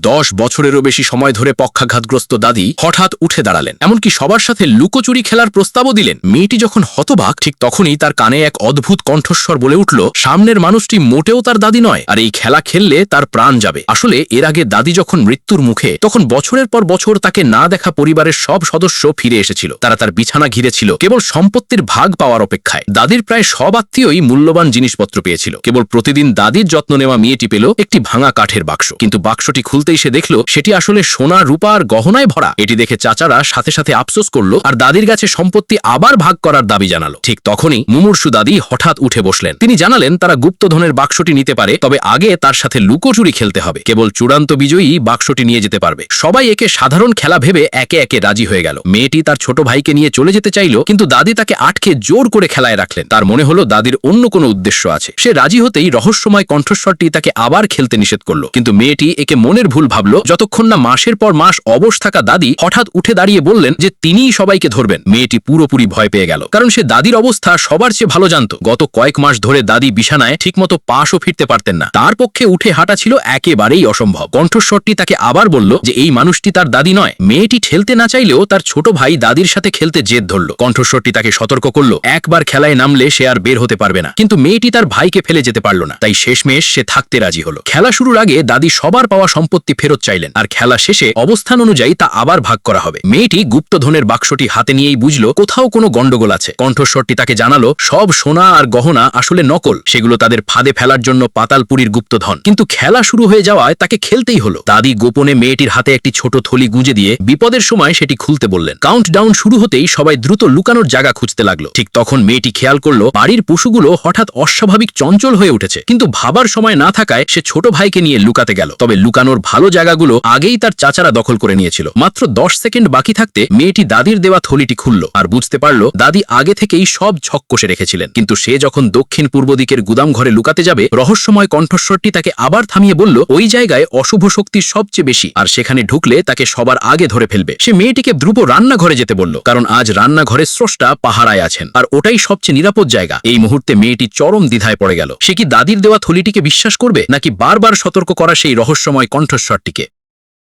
10 বছরেরও বেশি সময় ধরে পক্ষাঘাতগ্রস্ত দাদি হঠাৎ উঠে দাঁড়ালেন, এমনকি সবার সাথে লুকোচুরি খেলার প্রস্তাবও দিলেন। মেয়েটি যখন হতবাক, ঠিক তখনই তার কানে এক অদ্ভুত কণ্ঠস্বর বলে উঠল, সামনের মানুষটি মোটেও তার দাদি নয়, আর এই খেলা খেললে তার প্রাণ যাবে। আসলে এর আগে দাদি যখন মৃত্যুর মুখে, তখন বছরের পর বছর তাকে না দেখা পরিবারের সব সদস্য ফিরে এসেছিল। তারা তার বিছানা ঘিরে ছিল, কেবল সম্পত্তির ভাগ পাওয়ার অপেক্ষায়। দাদির প্রায় সব আত্মীয়ই মূল্যবান জিনিসপত্র পেয়েছিল, কেবল প্রতিদিন দাদির যত্ন নেওয়া মেয়েটি পেল একটি ভাঙা কাঠের বাক্স। কিন্তু বাক্সটি খুলতেই সে দেখল সেটি আসলে সোনা, রূপা আর গহনায় ভরা। এটি দেখে চাচারা সাথে সাথে আফসোস করলো আর দাদির কাছে সম্পত্তি আবার ভাগ করার দাবি জানালো। ঠিক তখনই মুমূর্ষু দাদি হঠাৎ উঠে বসলেন। তিনি জানালেন তারা গুপ্তধনের বাক্সটি নিতে পারে, তবে আগে তার সাথে লুকোচুরি খেলতে হবে। কেবল চূড়ান্ত বিজয়ী বাক্সটি নিয়ে যেতে পারবে। সবাই একে সাধারণ খেলা ভেবে একে একে রাজি হয়ে গেল। মেয়েটি তার ছোট ভাইকে নিয়ে চলে যেতে চাইল, কিন্তু দাদি তাকে আটকে জোর করে খেলায় রাখলেন। তার মনে হলো দাদির অন্য কোনো উদ্দেশ্য আছে। সে রাজি হতেই রহস্যময় কণ্ঠস্বরটি তাকে আবার খেলতে নিষেধ করলো, কিন্তু মেয়েটি একে মনের ভুল ভাবলো, যতক্ষণ না মাসের পর মাস অবশ থাকা দাদি হঠাৎ উঠে দাঁড়িয়ে বললেন যে তিনিই সবাইকে ধরবেন। মেয়েটি পুরোপুরি ভয় পেয়ে গেল, কারণ সে দাদির অবস্থা সবার চেয়ে ভালো জানত। গত কয়েক মাস ধরে দাদি বিছানায় ঠিকমতো পাশও ফিরতে পারতেন না। তার পক্ষে উঠে হাঁটা ছিল একেবারেই অসম্ভব। কণ্ঠস্বরটি তাকে আবার বলল যে এই মানুষটি তার দাদি নয়। মেয়েটি ঠেলতে না চাইলেও তার ছোট ভাই দাদির সাথে খেলতে জেদ ধরল। কণ্ঠস্বরটি তাকে সতর্ক করলো, একবার খেলায় নামলে সে আর বের হতে পারবে না। কিন্তু মেয়েটি তার ভাইকে ফেলে যেতে পারল না, তাই শেষমেশ সে থাকতে রাজি হলো। খেলা শুরুর আগে দাদি সবার পাওয়া সম্পত্তি ফেরত চাইলেন, আর খেলা শেষে অবস্থান অনুযায়ী তা আবার ভাগ করা হবে। মেয়েটি গুপ্তধনের বাক্সটি হাতে নিয়েই বুঝলো কোথাও কোনো গন্ডগোল আছে। কণ্ঠস্বরটি তাকে জানালো সব সোনা আর গহনা আসলে নকল, সেগুলো তাদের ফাঁদে ফেলার জন্য পাতালপুরীর গুপ্তধন। কিন্তু খেলা শুরু হয়ে যাওয়ায় তাকে খেলতেই হলো। দাদি গোপনে মেয়েটির হাতে একটি ছোট থলি গুঁজে দিয়ে বিপদের সময় সেটি খুলতে বললেন। কাউন্টডাউন শুরু হতেই সবাই দ্রুত লুকানোর জায়গা খুঁজতে লাগলো। ঠিক তখন মেয়েটি খেয়াল করলো বাড়ির পশুগুলো হঠাৎ অস্বাভাবিক চঞ্চল হয়ে উঠেছে, কিন্তু ভাবার সময় না থাকায় সে ছোট ভাইকে নিয়ে লুকাতে গেল। তবে লুকানোর ভালো জায়গাগুলো আগেই তার চাচারা দখল করে নিয়েছিল। মাত্র 10 সেকেন্ড বাকি থাকতে মেয়েটি দাদির দেওয়া থলিটি খুলল আর বুঝতে পারল দাদি আগে থেকেই সব ছক কষে রেখেছিলেন। কিন্তু সে যখন দক্ষিণ পূর্ব দিকের গুদাম ঘরে লুকাতে যাবে, রহস্যময় কণ্ঠস্বরটি তাকে আবার থামিয়ে বলল ওই জায়গায় অশুভ শক্তি সবচেয়ে বেশি, আর সেখানে ঢুকলে তাকে সবার আগে ধরে ফেলবে। সে মেয়েটিকে দ্রুত রান্নাঘরে যেতে বলল, কারণ আজ রান্নাঘরের স্রষ্টা পাহারায় আছেন আর ওটাই সবচেয়ে নিরাপদ জায়গা। এই মুহূর্তে মেয়েটি চরম দ্বিধায় পড়ে গেল। সে কি দাদির দেওয়া থলিটিকে বিশ্বাস করবে, নাকি বারবার সতর্ক করা সেই রহস্যময় কণ্ঠস্বরটিকে?